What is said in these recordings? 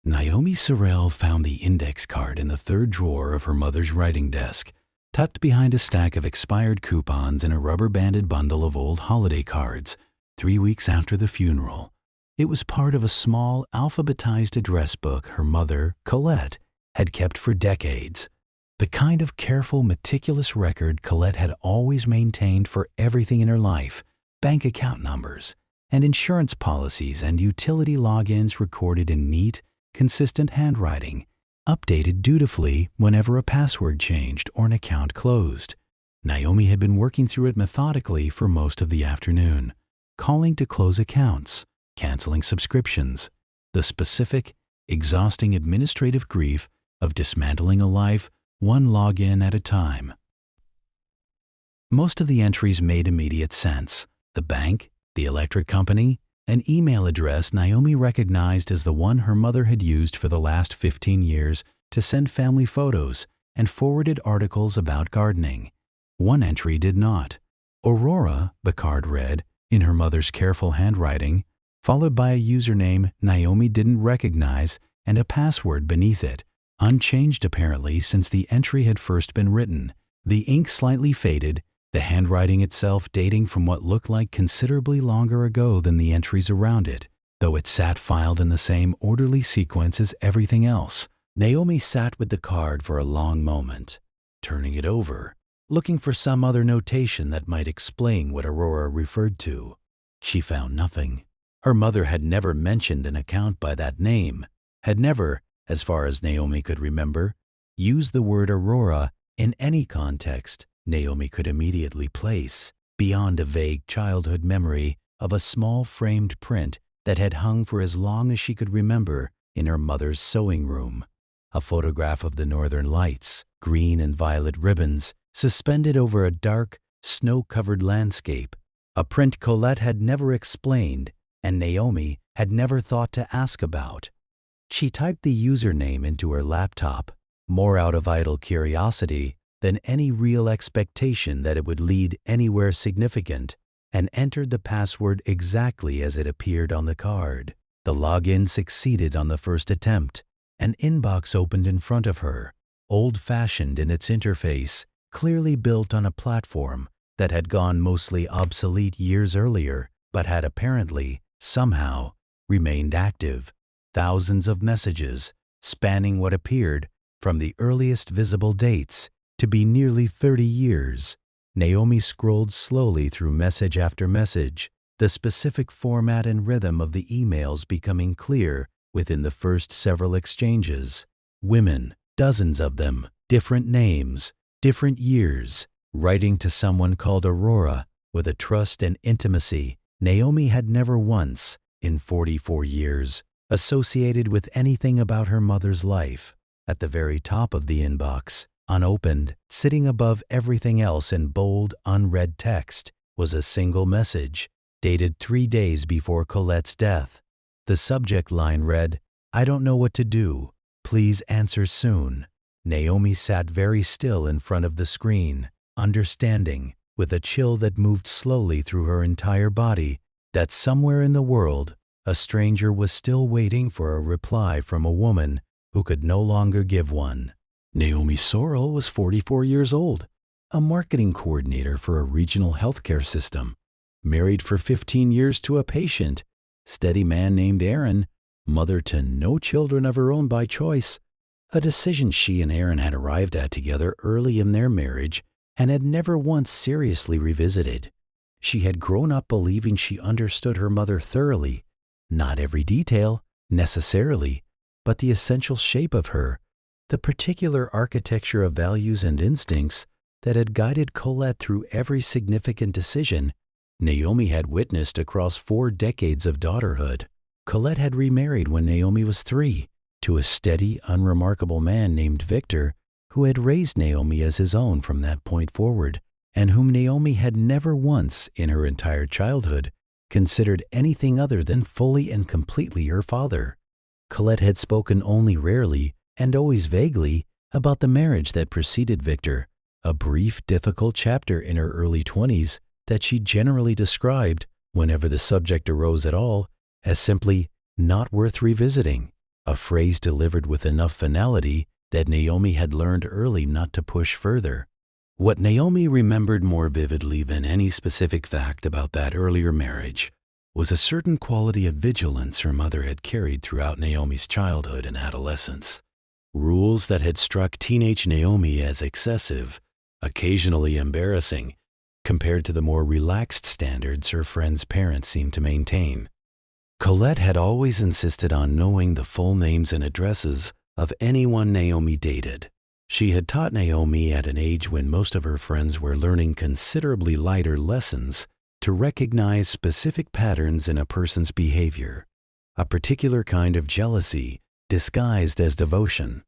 Naomi Sorrell found the index card in the third drawer of her mother's writing desk, tucked behind a stack of expired coupons and a rubber-banded bundle of old holiday cards, 3 weeks after the funeral. It was part of a small, alphabetized address book her mother, Colette, had kept for decades. The kind of careful, meticulous record Colette had always maintained for everything in her life, bank account numbers, and insurance policies and utility logins recorded in neat, consistent handwriting, updated dutifully whenever a password changed or an account closed. Naomi had been working through it methodically for most of the afternoon, calling to close accounts, canceling subscriptions, the specific, exhausting administrative grief of dismantling a life one login at a time. Most of the entries made immediate sense. The bank, the electric company, an email address Naomi recognized as the one her mother had used for the last 15 years to send family photos and forwarded articles about gardening. One entry did not. Aurora, the card read, in her mother's careful handwriting, followed by a username Naomi didn't recognize and a password beneath it, unchanged apparently since the entry had first been written. The ink slightly faded, the handwriting itself dating from what looked like considerably longer ago than the entries around it, though it sat filed in the same orderly sequence as everything else. Naomi sat with the card for a long moment, turning it over, looking for some other notation that might explain what Aurora referred to. She found nothing. Her mother had never mentioned an account by that name, had never, as far as Naomi could remember, used the word Aurora in any context Naomi could immediately place, beyond a vague childhood memory of a small framed print that had hung for as long as she could remember in her mother's sewing room. A photograph of the northern lights, green and violet ribbons, suspended over a dark, snow-covered landscape, a print Colette had never explained and Naomi had never thought to ask about. She typed the username into her laptop, more out of idle curiosity than any real expectation that it would lead anywhere significant, and entered the password exactly as it appeared on the card. The login succeeded on the first attempt. An inbox opened in front of her, old-fashioned in its interface, clearly built on a platform that had gone mostly obsolete years earlier, but had apparently, somehow, remained active. Thousands of messages, spanning what appeared, from the earliest visible dates, to be nearly 30 years. Naomi scrolled slowly through message after message, the specific format and rhythm of the emails becoming clear within the first several exchanges. Women, dozens of them, different names, different years, writing to someone called Aurora with a trust and intimacy Naomi had never once, in 44 years, associated with anything about her mother's life. At the very top of the inbox, unopened, sitting above everything else in bold, unread text, was a single message, dated 3 days before Colette's death. The subject line read, "I don't know what to do. Please answer soon." Naomi sat very still in front of the screen, understanding, with a chill that moved slowly through her entire body, that somewhere in the world, a stranger was still waiting for a reply from a woman who could no longer give one. Naomi Sorrell was 44 years old, a marketing coordinator for a regional healthcare system, married for 15 years to a patient, steady man named Aaron, mother to no children of her own by choice, a decision she and Aaron had arrived at together early in their marriage and had never once seriously revisited. She had grown up believing she understood her mother thoroughly, not every detail, necessarily, but the essential shape of her, the particular architecture of values and instincts that had guided Colette through every significant decision Naomi had witnessed across 4 decades of daughterhood. Colette had remarried when Naomi was 3, to a steady, unremarkable man named Victor, who had raised Naomi as his own from that point forward, and whom Naomi had never once, in her entire childhood, considered anything other than fully and completely her father. Colette had spoken only rarely, and always vaguely, about the marriage that preceded Victor, a brief, difficult chapter in her early 20s that she generally described, whenever the subject arose at all, as simply not worth revisiting. a phrase delivered with enough finality that Naomi had learned early not to push further. What Naomi remembered more vividly than any specific fact about that earlier marriage was a certain quality of vigilance her mother had carried throughout Naomi's childhood and adolescence. Rules that had struck teenage Naomi as excessive, occasionally embarrassing, compared to the more relaxed standards her friends' parents seemed to maintain. Colette had always insisted on knowing the full names and addresses of anyone Naomi dated. She had taught Naomi at an age when most of her friends were learning considerably lighter lessons to recognize specific patterns in a person's behavior, a particular kind of jealousy disguised as devotion,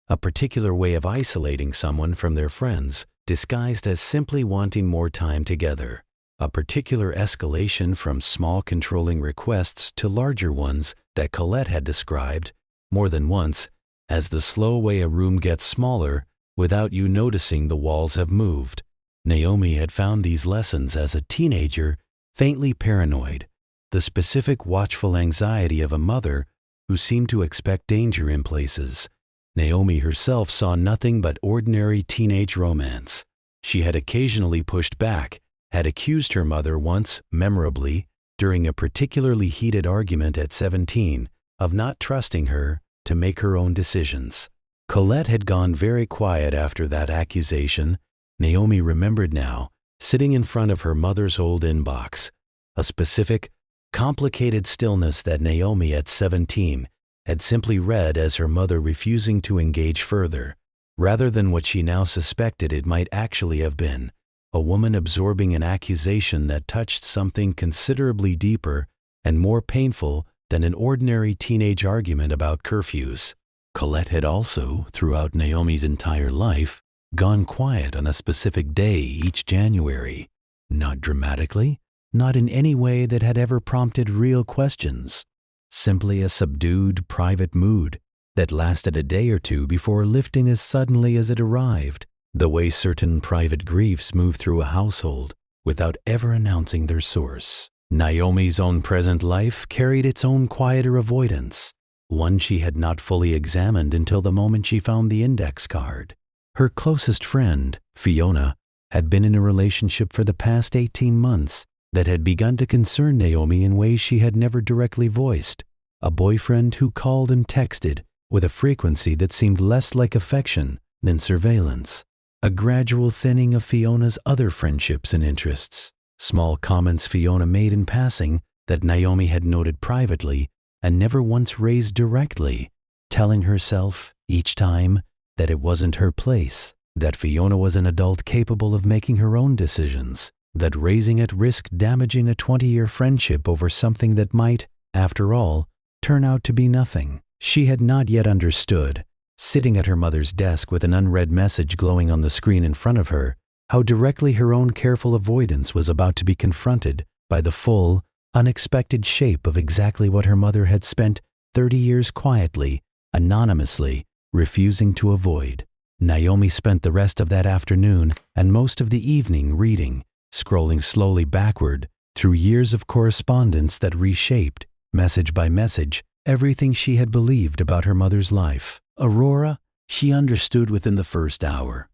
a particular way of isolating someone from their friends disguised as simply wanting more time together, a particular escalation from small controlling requests to larger ones that Colette had described, more than once, as the slow way a room gets smaller without you noticing the walls have moved. Naomi had found these lessons as a teenager faintly paranoid, the specific watchful anxiety of a mother who seemed to expect danger in places. Naomi herself saw nothing but ordinary teenage romance. She had occasionally pushed back, had accused her mother once, memorably, during a particularly heated argument at 17, of not trusting her to make her own decisions. Colette had gone very quiet after that accusation. Naomi remembered now, sitting in front of her mother's old inbox, a specific, complicated stillness that Naomi at 17 had simply read as her mother refusing to engage further, rather than what she now suspected it might actually have been, a woman absorbing an accusation that touched something considerably deeper and more painful than an ordinary teenage argument about curfews. Colette had also, throughout Naomi's entire life, gone quiet on a specific day each January, not dramatically, not in any way that had ever prompted real questions, simply a subdued, private mood that lasted a day or two before lifting as suddenly as it arrived, the way certain private griefs move through a household without ever announcing their source. Naomi's own present life carried its own quieter avoidance, one she had not fully examined until the moment she found the index card. Her closest friend, Fiona, had been in a relationship for the past 18 months that had begun to concern Naomi in ways she had never directly voiced. A boyfriend who called and texted with a frequency that seemed less like affection than surveillance. A gradual thinning of Fiona's other friendships and interests. Small comments Fiona made in passing that Naomi had noted privately and never once raised directly, telling herself each time that it wasn't her place, that Fiona was an adult capable of making her own decisions, that raising at risk damaging a 20-year friendship over something that might, after all, turn out to be nothing. She had not yet understood, sitting at her mother's desk with an unread message glowing on the screen in front of her, how directly her own careful avoidance was about to be confronted by the full, unexpected shape of exactly what her mother had spent 30 years quietly, anonymously, refusing to avoid. Naomi spent the rest of that afternoon and most of the evening reading, scrolling slowly backward through years of correspondence that reshaped, message by message, everything she had believed about her mother's life. Aurora, she understood within the first hour,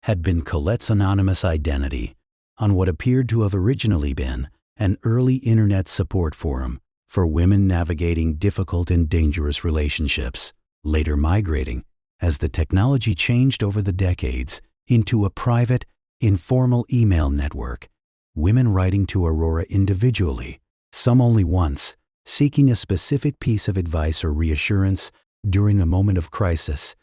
had been Colette's anonymous identity on what appeared to have originally been an early internet support forum for women navigating difficult and dangerous relationships, later migrating, as the technology changed over the decades, into a private, informal email network, women writing to Aurora individually, some only once, seeking a specific piece of advice or reassurance during a moment of crisis,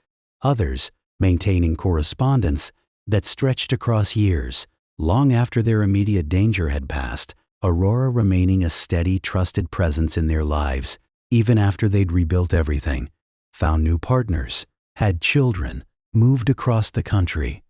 others maintaining correspondence that stretched across years, long after their immediate danger had passed, Aurora remaining a steady, trusted presence in their lives, even after they'd rebuilt everything, found new partners, had children, moved across the country.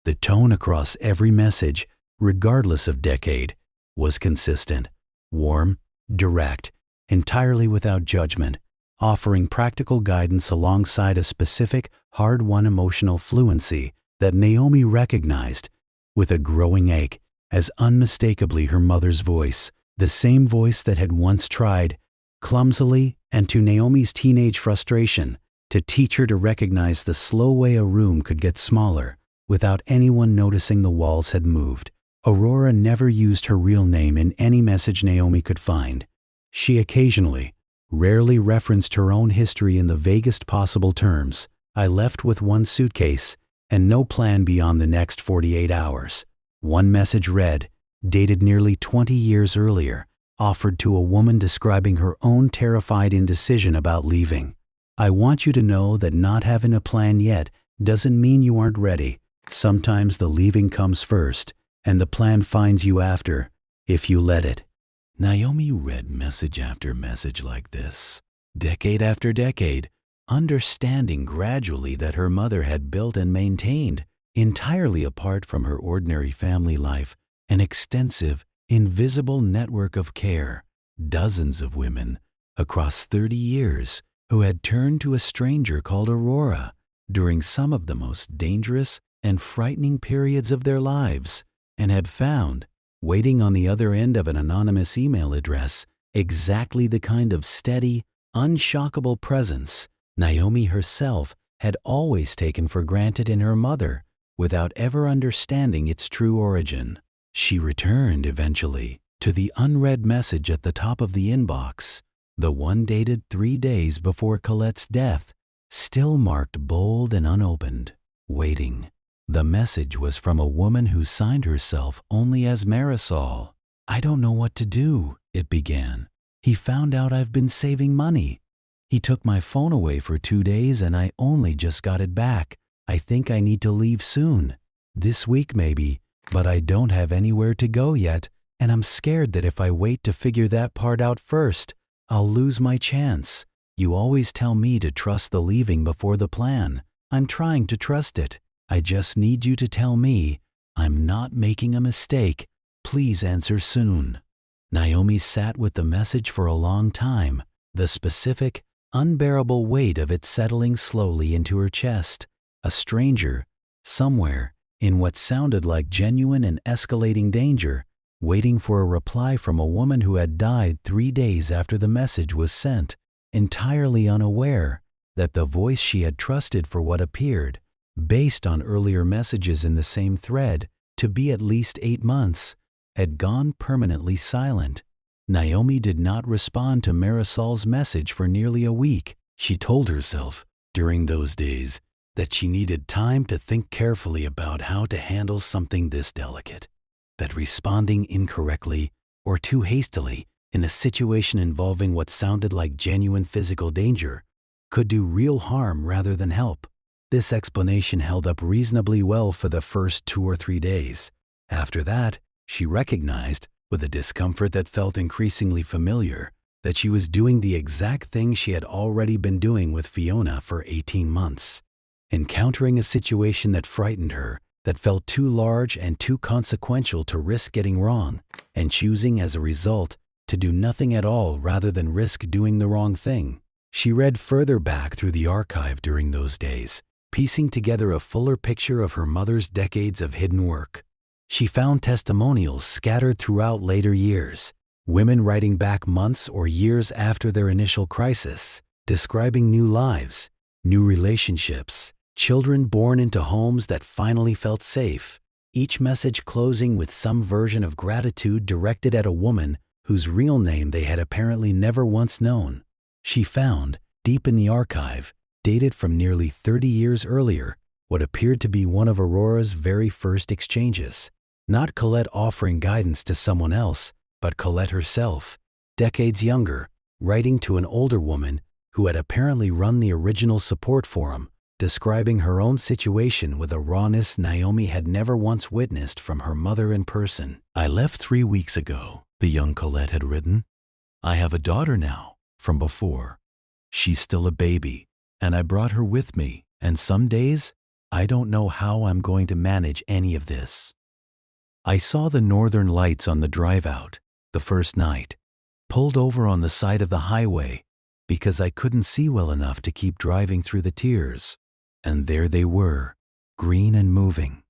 The tone across every message, regardless of decade, was consistent, warm, direct, entirely without judgment, offering practical guidance alongside a specific, hard-won emotional fluency that Naomi recognized with a growing ache as unmistakably her mother's voice, the same voice that had once tried, clumsily, and to Naomi's teenage frustration, to teach her to recognize the slow way a room could get smaller without anyone noticing the walls had moved. Aurora never used her real name in any message Naomi could find. She occasionally, rarely referenced her own history in the vaguest possible terms. I left with one suitcase and no plan beyond the next 48 hours. One message read, dated nearly 20 years earlier, offered to a woman describing her own terrified indecision about leaving. I want you to know that not having a plan yet doesn't mean you aren't ready. Sometimes the leaving comes first, and the plan finds you after, if you let it. Naomi read message after message like this, decade after decade, understanding gradually that her mother had built and maintained, entirely apart from her ordinary family life, an extensive, invisible network of care, dozens of women, across 30 years, who had turned to a stranger called Aurora during some of the most dangerous and frightening periods of their lives, and had found, waiting on the other end of an anonymous email address, exactly the kind of steady, unshockable presence Naomi herself had always taken for granted in her mother, without ever understanding its true origin. She returned eventually to the unread message at the top of the inbox, the one dated 3 days before Colette's death, still marked bold and unopened, waiting. The message was from a woman who signed herself only as Marisol. "I don't know what to do," it began. "He found out I've been saving money. He took my phone away for 2 days and I only just got it back. I think I need to leave soon. This week maybe, but I don't have anywhere to go yet, and I'm scared that if I wait to figure that part out first, I'll lose my chance. You always tell me to trust the leaving before the plan. I'm trying to trust it. I just need you to tell me I'm not making a mistake. Please answer soon." Naomi sat with the message for a long time, the specific, unbearable weight of it settling slowly into her chest. A stranger, somewhere, in what sounded like genuine and escalating danger, waiting for a reply from a woman who had died 3 days after the message was sent, entirely unaware that the voice she had trusted for what appeared, based on earlier messages in the same thread, to be at least 8 months, had gone permanently silent. Naomi did not respond to Marisol's message for nearly a week. She told herself, during those days, that she needed time to think carefully about how to handle something this delicate, that responding incorrectly or too hastily in a situation involving what sounded like genuine physical danger could do real harm rather than help. This explanation held up reasonably well for the first 2 or 3 days. After that, she recognized, with a discomfort that felt increasingly familiar, that she was doing the exact thing she had already been doing with Fiona for 18 months. Encountering a situation that frightened her, that felt too large and too consequential to risk getting wrong, and choosing as a result to do nothing at all rather than risk doing the wrong thing. She read further back through the archive during those days, piecing together a fuller picture of her mother's decades of hidden work. She found testimonials scattered throughout later years, women writing back months or years after their initial crisis, describing new lives, new relationships, children born into homes that finally felt safe, each message closing with some version of gratitude directed at a woman whose real name they had apparently never once known. She found, deep in the archive, dated from nearly 30 years earlier, what appeared to be one of Aurora's very first exchanges. Not Colette offering guidance to someone else, but Colette herself, decades younger, writing to an older woman who had apparently run the original support forum, describing her own situation with a rawness Naomi had never once witnessed from her mother in person. "I left 3 weeks ago," the young Colette had written. "I have a daughter now, from before. She's still a baby, and I brought her with me, and some days, I don't know how I'm going to manage any of this. I saw the northern lights on the drive out, the first night, pulled over on the side of the highway because I couldn't see well enough to keep driving through the tears. And there they were, green and moving.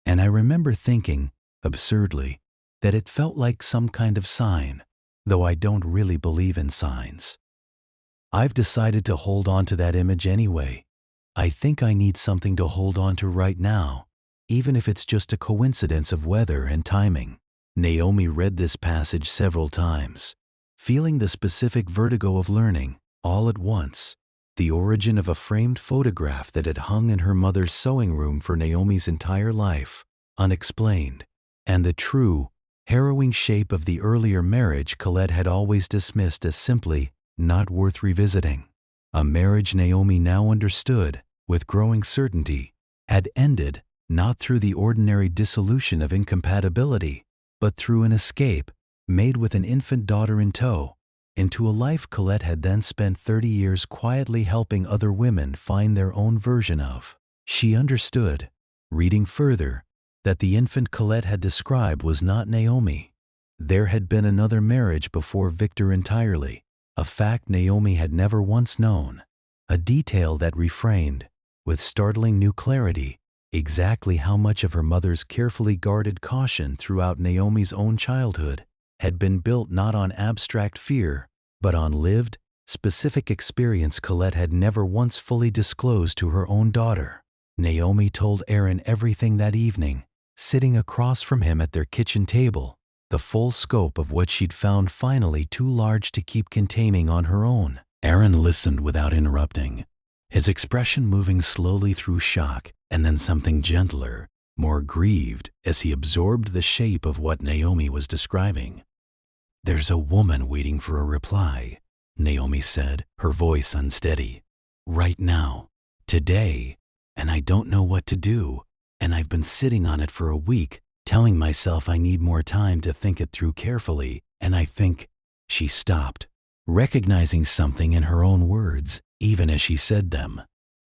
And I remember thinking, absurdly, that it felt like some kind of sign, though I don't really believe in signs. I've decided to hold on to that image anyway. I think I need something to hold on to right now, even if it's just a coincidence of weather and timing. Naomi read this passage several times, feeling the specific vertigo of learning, all at once, the origin of a framed photograph that had hung in her mother's sewing room for Naomi's entire life, unexplained, and the true, harrowing shape of the earlier marriage Colette had always dismissed as simply not worth revisiting. A marriage Naomi now understood, with growing certainty, had ended not through the ordinary dissolution of incompatibility, but through an escape, made with an infant daughter in tow, into a life Colette had then spent 30 years quietly helping other women find their own version of. She understood, reading further, that the infant Colette had described was not Naomi. There had been another marriage before Victor entirely, a fact Naomi had never once known, a detail that refrained, with startling new clarity, exactly how much of her mother's carefully guarded caution throughout Naomi's own childhood had been built not on abstract fear, but on lived, specific experience Colette had never once fully disclosed to her own daughter. Naomi told Aaron everything that evening, sitting across from him at their kitchen table, the full scope of what she'd found finally too large to keep containing on her own. Aaron listened without interrupting, his expression moving slowly through shock and then something gentler, more grieved as he absorbed the shape of what Naomi was describing. "There's a woman waiting for a reply," Naomi said, her voice unsteady. "Right now, today, and I don't know what to do, and I've been sitting on it for a week, telling myself I need more time to think it through carefully, and I think—" She stopped, recognizing something in her own words, even as she said them.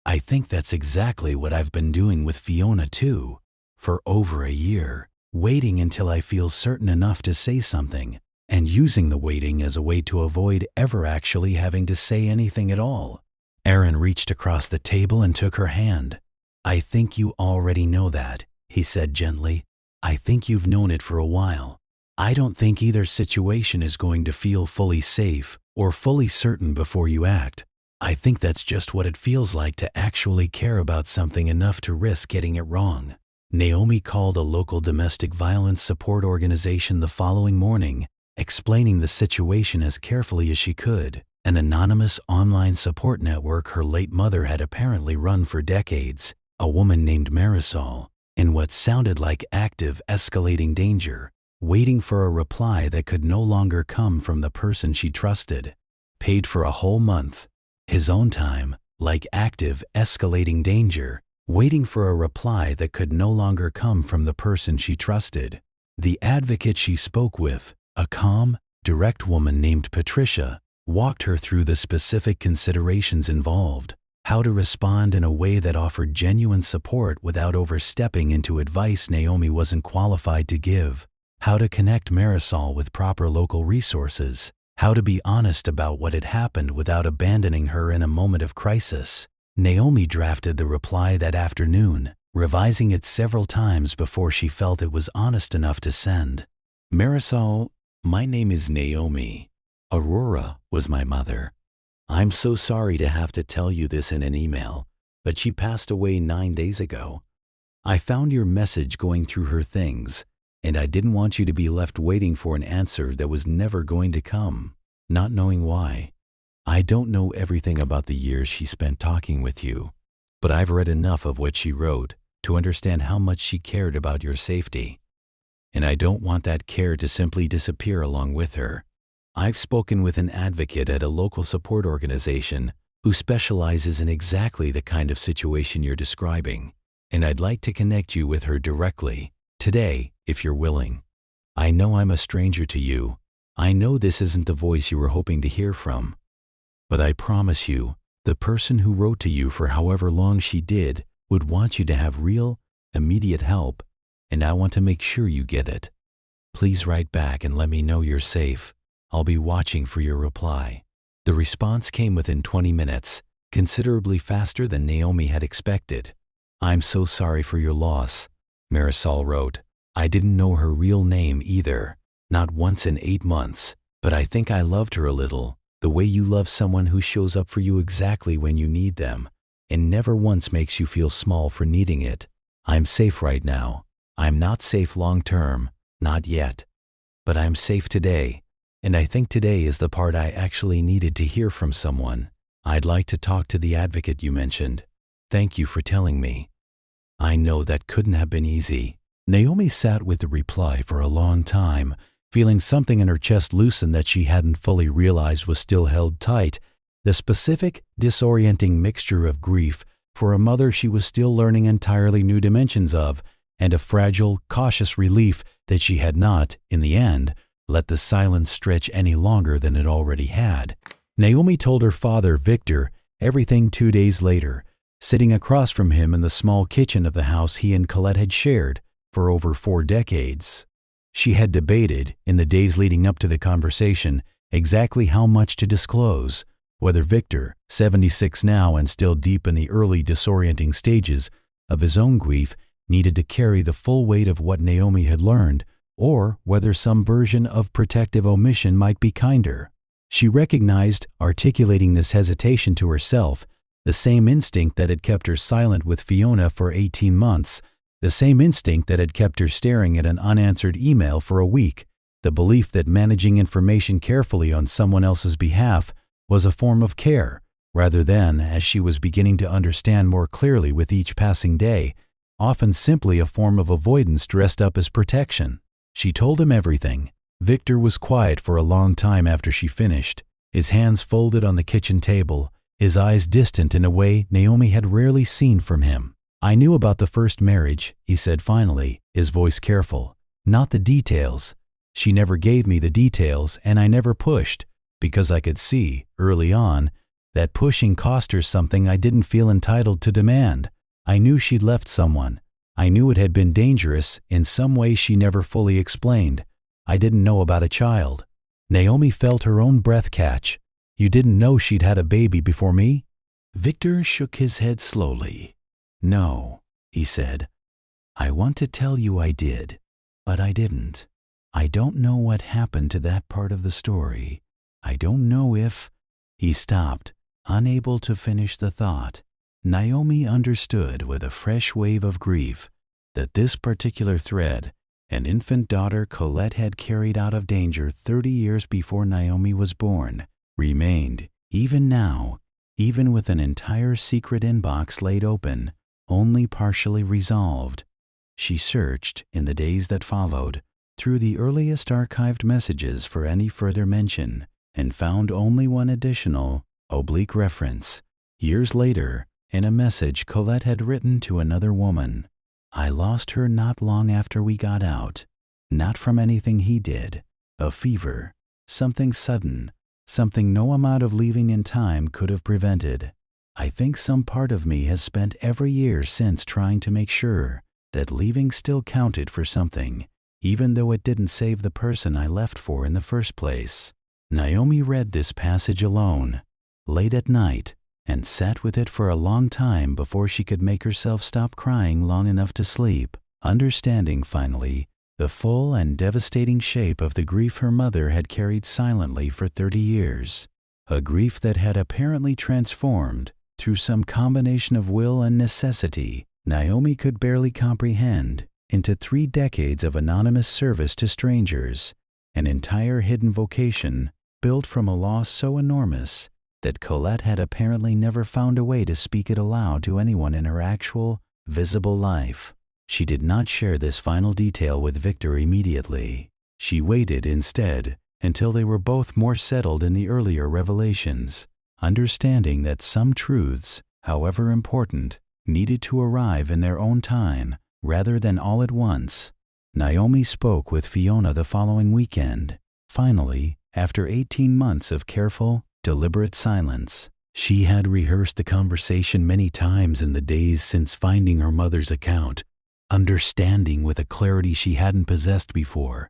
"I think that's exactly what I've been doing with Fiona too, for over a year, waiting until I feel certain enough to say something, and using the waiting as a way to avoid ever actually having to say anything at all." Aaron reached across the table and took her hand. "I think you already know that," he said gently. "I think you've known it for a while. I don't think either situation is going to feel fully safe or fully certain before you act. I think that's just what it feels like to actually care about something enough to risk getting it wrong." Naomi called a local domestic violence support organization the following morning, explaining the situation as carefully as she could. An anonymous online support network her late mother had apparently run for decades, a woman named Marisol, in what sounded like active, escalating danger, waiting for a reply that could no longer come from the person she trusted. Paid for a whole month, his own time, like active, escalating danger, waiting for a reply that could no longer come from the person she trusted. The advocate she spoke with, a calm, direct woman named Patricia, walked her through the specific considerations involved, how to respond in a way that offered genuine support without overstepping into advice Naomi wasn't qualified to give, how to connect Marisol with proper local resources, how to be honest about what had happened without abandoning her in a moment of crisis. Naomi drafted the reply that afternoon, revising it several times before she felt it was honest enough to send. "Marisol, my name is Naomi. Aurora was my mother. I'm so sorry to have to tell you this in an email, but she passed away 9 days ago. I found your message going through her things, and I didn't want you to be left waiting for an answer that was never going to come, not knowing why. I don't know everything about the years she spent talking with you, but I've read enough of what she wrote to understand how much she cared about your safety. And I don't want that care to simply disappear along with her. I've spoken with an advocate at a local support organization who specializes in exactly the kind of situation you're describing, and I'd like to connect you with her directly, today, if you're willing. I know I'm a stranger to you. I know this isn't the voice you were hoping to hear from. But I promise you, the person who wrote to you for however long she did would want you to have real, immediate help, and I want to make sure you get it. Please write back and let me know you're safe. I'll be watching for your reply." The response came within 20 minutes, considerably faster than Naomi had expected. "I'm so sorry for your loss," Marisol wrote. "I didn't know her real name either, not once in 8 months. But I think I loved her a little, the way you love someone who shows up for you exactly when you need them, and never once makes you feel small for needing it. I'm safe right now. I'm not safe long term, not yet. But I'm safe today, and I think today is the part I actually needed to hear from someone. I'd like to talk to the advocate you mentioned. Thank you for telling me. I know that couldn't have been easy. Naomi sat with the reply for a long time, feeling something in her chest loosen that she hadn't fully realized was still held tight, the specific, disorienting mixture of grief for a mother she was still learning entirely new dimensions of, and a fragile, cautious relief that she had not, in the end, let the silence stretch any longer than it already had. Naomi told her father, Victor, everything 2 days later, sitting across from him in the small kitchen of the house he and Colette had shared for over 4 decades. She had debated, in the days leading up to the conversation, exactly how much to disclose, whether Victor, 76 now and still deep in the early disorienting stages of his own grief, needed to carry the full weight of what Naomi had learned, or whether some version of protective omission might be kinder. She recognized, articulating this hesitation to herself, the same instinct that had kept her silent with Fiona for 18 months, the same instinct that had kept her staring at an unanswered email for a week, the belief that managing information carefully on someone else's behalf was a form of care, rather than, as she was beginning to understand more clearly with each passing day, often simply a form of avoidance dressed up as protection. She told him everything. Victor was quiet for a long time after she finished, his hands folded on the kitchen table, his eyes distant in a way Naomi had rarely seen from him. I knew about the first marriage, he said finally, his voice careful. Not the details. She never gave me the details, and I never pushed, because I could see, early on, that pushing cost her something I didn't feel entitled to demand. I knew she'd left someone. I knew it had been dangerous in some way she never fully explained. I didn't know about a child. Naomi felt her own breath catch. You didn't know she'd had a baby before me? Victor shook his head slowly. No, he said. I want to tell you I did, but I didn't. I don't know what happened to that part of the story. I don't know if... He stopped, unable to finish the thought. Naomi understood with a fresh wave of grief that this particular thread, an infant daughter Colette had carried out of danger 30 years before Naomi was born, remained, even now, even with an entire secret inbox laid open, only partially resolved. She searched, in the days that followed, through the earliest archived messages for any further mention, and found only one additional, oblique reference, years later, in a message Colette had written to another woman. I lost her not long after we got out. Not from anything he did. A fever. Something sudden. Something no amount of leaving in time could have prevented. I think some part of me has spent every year since trying to make sure that leaving still counted for something, even though it didn't save the person I left for in the first place. Naomi read this passage alone, late at night, and sat with it for a long time before she could make herself stop crying long enough to sleep, understanding finally the full and devastating shape of the grief her mother had carried silently for 30 years, a grief that had apparently transformed, through some combination of will and necessity Naomi could barely comprehend, into 3 decades of anonymous service to strangers, an entire hidden vocation built from a loss so enormous that Colette had apparently never found a way to speak it aloud to anyone in her actual, visible life. She did not share this final detail with Victor immediately. She waited instead until they were both more settled in the earlier revelations, understanding that some truths, however important, needed to arrive in their own time rather than all at once. Naomi spoke with Fiona the following weekend. Finally, after 18 months of careful, deliberate silence, she had rehearsed the conversation many times in the days since finding her mother's account, understanding with a clarity she hadn't possessed before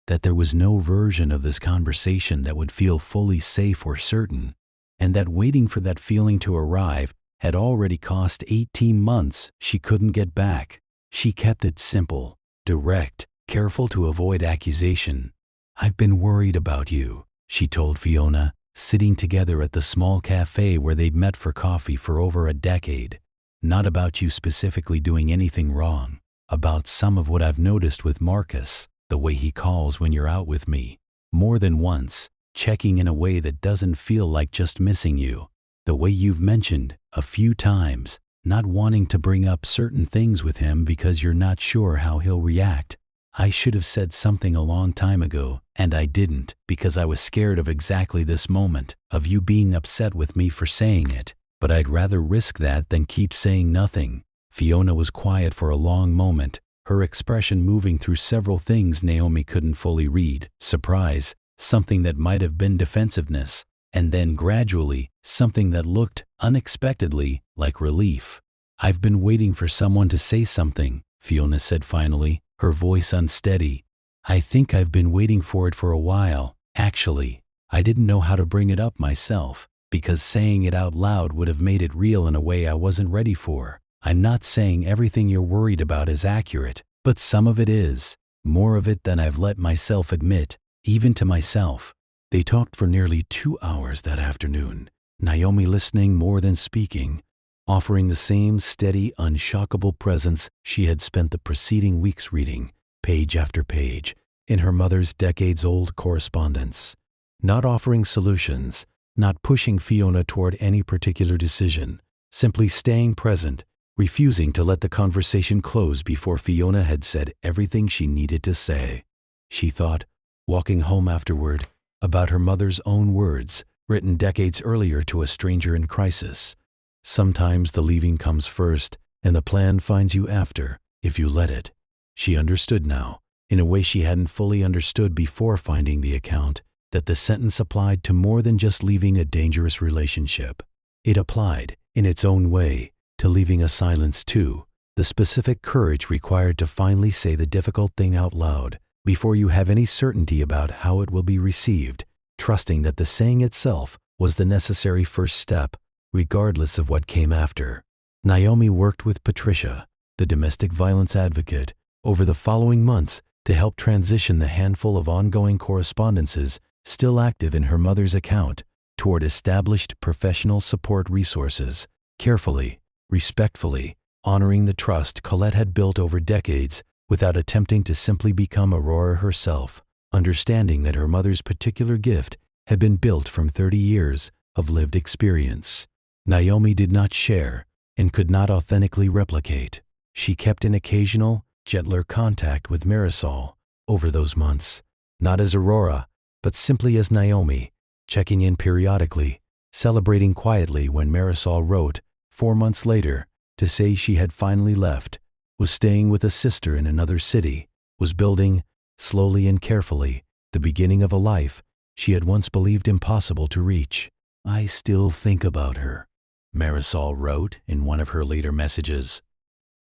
that there was no version of this conversation that would feel fully safe or certain, and that waiting for that feeling to arrive had already cost 18 months she couldn't get back. She kept it simple, direct, careful to avoid accusation. I've been worried about you. she told Fiona, sitting together at the small cafe where they'd met for coffee for over a decade. Not about you specifically doing anything wrong, about some of what I've noticed with Marcus, the way he calls when you're out with me. More than once, checking in a way that doesn't feel like just missing you. The way you've mentioned, a few times, not wanting to bring up certain things with him because you're not sure how he'll react. I should have said something a long time ago, and I didn't because I was scared of exactly this moment, of you being upset with me for saying it, but I'd rather risk that than keep saying nothing. Fiona was quiet for a long moment, her expression moving through several things Naomi couldn't fully read. Surprise, something that might have been defensiveness, and then gradually, something that looked, unexpectedly, like relief. "I've been waiting for someone to say something," Fiona said finally, her voice unsteady. "I think I've been waiting for it for a while, actually. I didn't know how to bring it up myself, because saying it out loud would have made it real in a way I wasn't ready for. I'm not saying everything you're worried about is accurate, but some of it is. More of it than I've let myself admit, even to myself." They talked for nearly 2 hours that afternoon, Naomi listening more than speaking, offering the same steady, unshockable presence she had spent the preceding weeks reading, page after page, in her mother's decades-old correspondence. Not offering solutions, not pushing Fiona toward any particular decision, simply staying present, refusing to let the conversation close before Fiona had said everything she needed to say. She thought, walking home afterward, about her mother's own words, written decades earlier to a stranger in crisis. "Sometimes the leaving comes first, and the plan finds you after, if you let it." She understood now, in a way she hadn't fully understood before finding the account, that the sentence applied to more than just leaving a dangerous relationship. It applied, in its own way, to leaving a silence too, the specific courage required to finally say the difficult thing out loud, before you have any certainty about how it will be received, trusting that the saying itself was the necessary first step, regardless of what came after. Naomi worked with Patricia, the domestic violence advocate, over the following months to help transition the handful of ongoing correspondences still active in her mother's account toward established professional support resources, carefully, respectfully, honoring the trust Colette had built over decades without attempting to simply become Aurora herself, understanding that her mother's particular gift had been built from 30 years of lived experience. Naomi did not share and could not authentically replicate. She kept in occasional, gentler contact with Marisol over those months, not as Aurora, but simply as Naomi, checking in periodically, celebrating quietly when Marisol wrote, 4 months later, to say she had finally left, was staying with a sister in another city, was building, slowly and carefully, the beginning of a life she had once believed impossible to reach. "I still think about her," Marisol wrote in one of her later messages.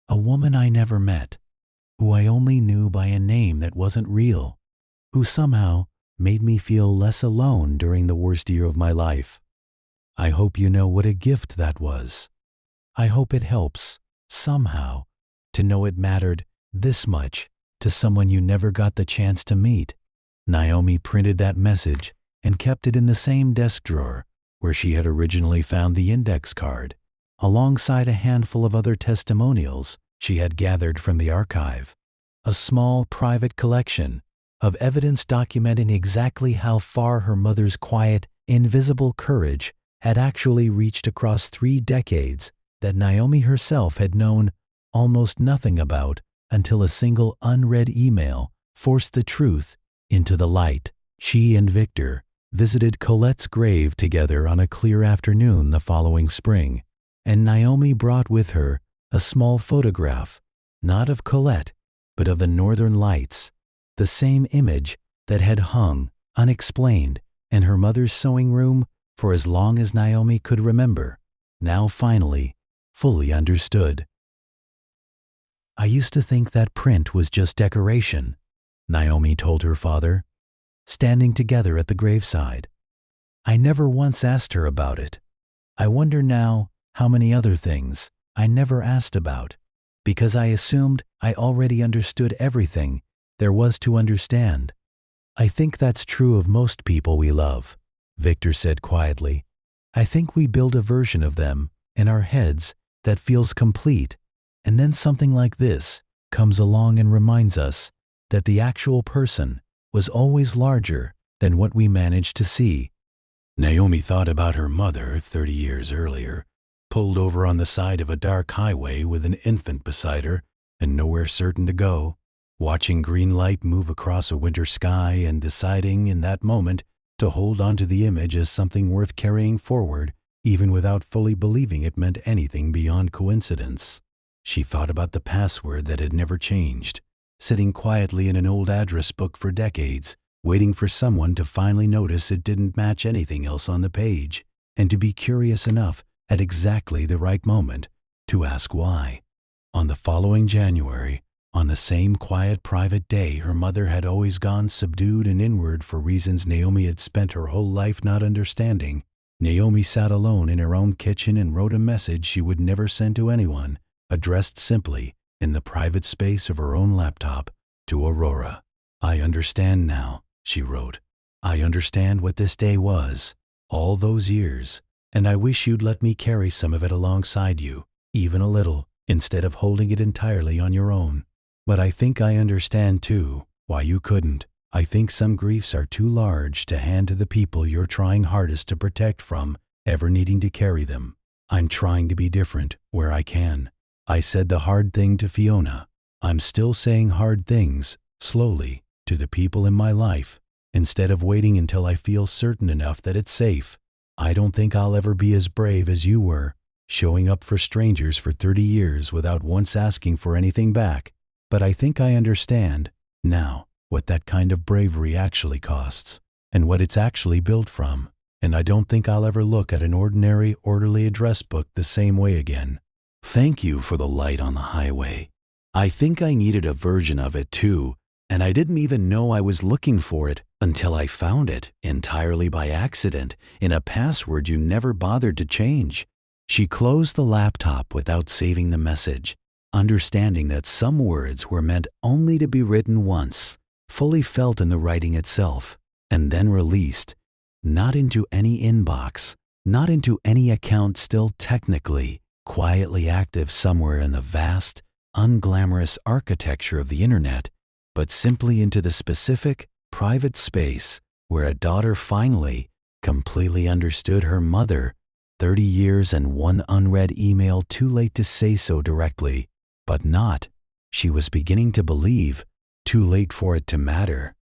"A woman I never met, who I only knew by a name that wasn't real, who somehow made me feel less alone during the worst year of my life. I hope you know what a gift that was. I hope it helps, somehow, to know it mattered this much to someone you never got the chance to meet." Naomi printed that message and kept it in the same desk drawer where she had originally found the index card, alongside a handful of other testimonials she had gathered from the archive. A small private collection of evidence documenting exactly how far her mother's quiet, invisible courage had actually reached across 3 decades that Naomi herself had known almost nothing about until a single unread email forced the truth into the light. She and Victor visited Colette's grave together on a clear afternoon the following spring, and Naomi brought with her a small photograph, not of Colette, but of the northern lights, the same image that had hung, unexplained, in her mother's sewing room for as long as Naomi could remember, now finally, fully understood. "I used to think that print was just decoration," Naomi told her father, standing together at the graveside. "I never once asked her about it. I wonder now how many other things I never asked about, because I assumed I already understood everything there was to understand. I think that's true of most people we love, Victor said quietly. I think we build a version of them in our heads that feels complete, and then something like this comes along and reminds us that the actual person was always larger than what we managed to see. Naomi thought about her mother 30 years earlier, pulled over on the side of a dark highway with an infant beside her and nowhere certain to go, watching green light move across a winter sky and deciding in that moment to hold onto the image as something worth carrying forward, even without fully believing it meant anything beyond coincidence. She thought about the password that had never changed, sitting quietly in an old address book for decades, waiting for someone to finally notice it didn't match anything else on the page, and to be curious enough at exactly the right moment to ask why. On the following January, on the same quiet private day her mother had always gone subdued and inward for reasons Naomi had spent her whole life not understanding, Naomi sat alone in her own kitchen and wrote a message she would never send to anyone, addressed simply, in the private space of her own laptop, to Aurora. I understand now, she wrote. I understand what this day was, all those years, and I wish you'd let me carry some of it alongside you, even a little, instead of holding it entirely on your own. But I think I understand, too, why you couldn't. I think some griefs are too large to hand to the people you're trying hardest to protect from ever needing to carry them. I'm trying to be different where I can. I said the hard thing to Fiona. I'm still saying hard things, slowly, to the people in my life, instead of waiting until I feel certain enough that it's safe. I don't think I'll ever be as brave as you were, showing up for strangers for 30 years without once asking for anything back. But I think I understand, now, what that kind of bravery actually costs, and what it's actually built from, and I don't think I'll ever look at an ordinary, orderly address book the same way again. Thank you for the light on the highway. I think I needed a version of it too, and I didn't even know I was looking for it until I found it, entirely by accident, in a password you never bothered to change. She closed the laptop without saving the message, understanding that some words were meant only to be written once, fully felt in the writing itself, and then released, not into any inbox, not into any account still technically, quietly active somewhere in the vast, unglamorous architecture of the internet, but simply into the specific, private space where a daughter finally, completely understood her mother, 30 years and one unread email too late to say so directly, but not, she was beginning to believe, too late for it to matter.